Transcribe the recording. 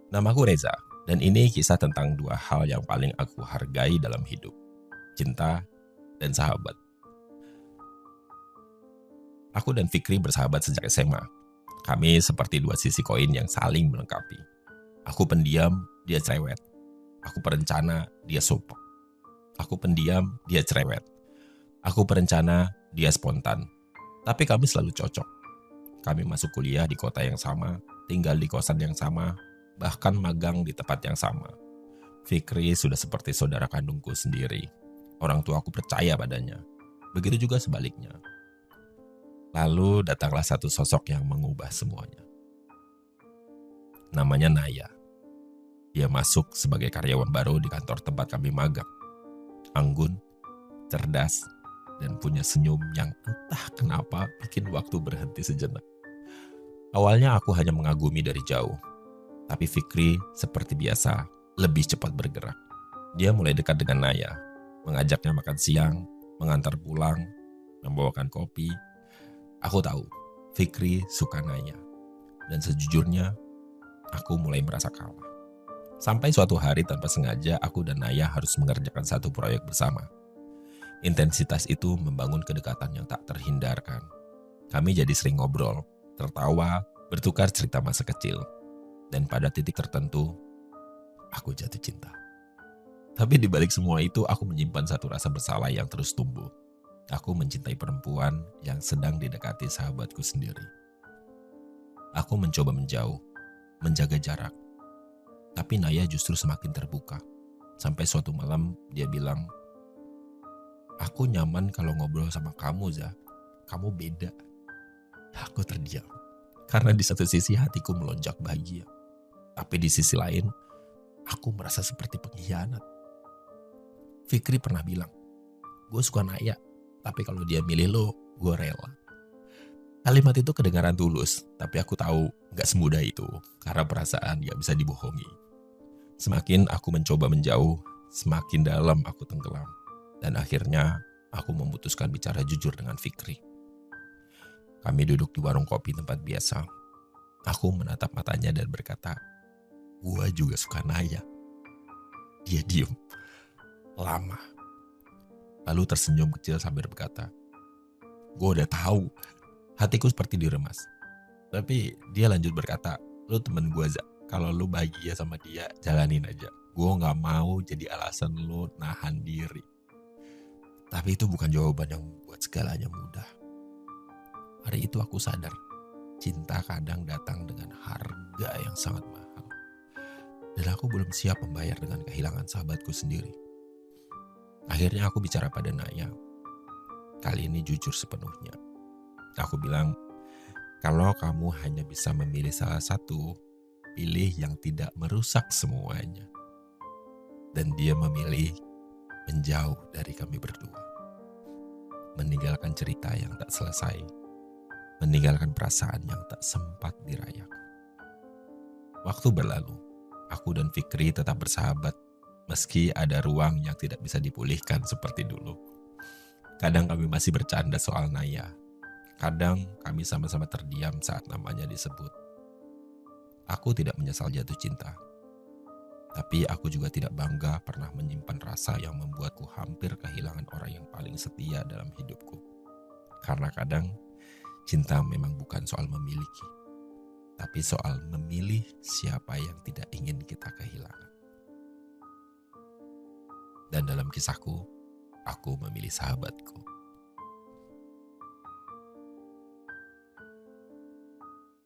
Namaku Reza, dan ini kisah tentang dua hal yang paling aku hargai dalam hidup, cinta dan sahabat. Aku dan Fikri bersahabat sejak SMA. Kami seperti dua sisi koin yang saling melengkapi. Aku pendiam, dia cerewet. Aku perencana, dia supel. Aku pendiam, dia cerewet. Aku perencana, dia spontan. Tapi kami selalu cocok. Kami masuk kuliah di kota yang sama, tinggal di kosan yang sama, bahkan magang di tempat yang sama. Fikri sudah seperti saudara kandungku sendiri. Orang tua aku percaya padanya. Begitu juga sebaliknya. Lalu datanglah satu sosok yang mengubah semuanya. Namanya Naya. Dia masuk sebagai karyawan baru di kantor tempat kami magang. Anggun, cerdas, dan punya senyum yang entah kenapa bikin waktu berhenti sejenak. Awalnya aku hanya mengagumi dari jauh. Tapi Fikri seperti biasa lebih cepat bergerak. Dia mulai dekat dengan Naya, mengajaknya makan siang, mengantar pulang, membawakan kopi. Aku tahu, Fikri suka Naya. Dan sejujurnya, aku mulai merasa kalah. Sampai suatu hari tanpa sengaja, aku dan Naya harus mengerjakan satu proyek bersama. Intensitas itu membangun kedekatan yang tak terhindarkan. Kami jadi sering ngobrol, tertawa, bertukar cerita masa kecil. Dan pada titik tertentu, aku jatuh cinta. Tapi di balik semua itu, aku menyimpan satu rasa bersalah yang terus tumbuh. Aku mencintai perempuan yang sedang didekati sahabatku sendiri. Aku mencoba menjauh, menjaga jarak. Tapi Naya justru semakin terbuka. Sampai suatu malam dia bilang, "Aku nyaman kalau ngobrol sama kamu, Zah. Kamu beda." Aku terdiam. Karena di satu sisi hatiku melonjak bahagia. Tapi di sisi lain, aku merasa seperti pengkhianat. Fikri pernah bilang, "Gue suka Naya, tapi kalau dia milih lo, gue rela." Kalimat itu kedengaran tulus, tapi aku tahu gak semudah itu, karena perasaan gak bisa dibohongi. Semakin aku mencoba menjauh, semakin dalam aku tenggelam. Dan akhirnya, aku memutuskan bicara jujur dengan Fikri. Kami duduk di warung kopi tempat biasa. Aku menatap matanya dan berkata, "Gua juga suka Naya." Dia diem. Lama. Lalu tersenyum kecil sambil berkata, "Gue udah tahu." Hatiku seperti diremas. Tapi dia lanjut berkata, "Lu temen gue, Zak. Kalau lu bahagia sama dia, jalanin aja. Gue gak mau jadi alasan lu nahan diri." Tapi itu bukan jawaban yang membuat segalanya mudah. Hari itu aku sadar, cinta kadang datang dengan harga yang sangat mahal. Dan aku belum siap membayar dengan kehilangan sahabatku sendiri. Akhirnya aku bicara pada Naya. Kali ini jujur sepenuhnya. Aku bilang, "Kalau kamu hanya bisa memilih salah satu, pilih yang tidak merusak semuanya." Dan dia memilih menjauh dari kami berdua. Meninggalkan cerita yang tak selesai. Meninggalkan perasaan yang tak sempat dirayakan. Waktu berlalu, aku dan Fikri tetap bersahabat, meski ada ruang yang tidak bisa dipulihkan seperti dulu. Kadang kami masih bercanda soal Naya. Kadang kami sama-sama terdiam saat namanya disebut. Aku tidak menyesal jatuh cinta. Tapi aku juga tidak bangga pernah menyimpan rasa yang membuatku hampir kehilangan orang yang paling setia dalam hidupku. Karena kadang cinta memang bukan soal memiliki, tapi soal memilih siapa yang tidak ingin kita kehilangan. Dan dalam kisahku, aku memilih sahabatku.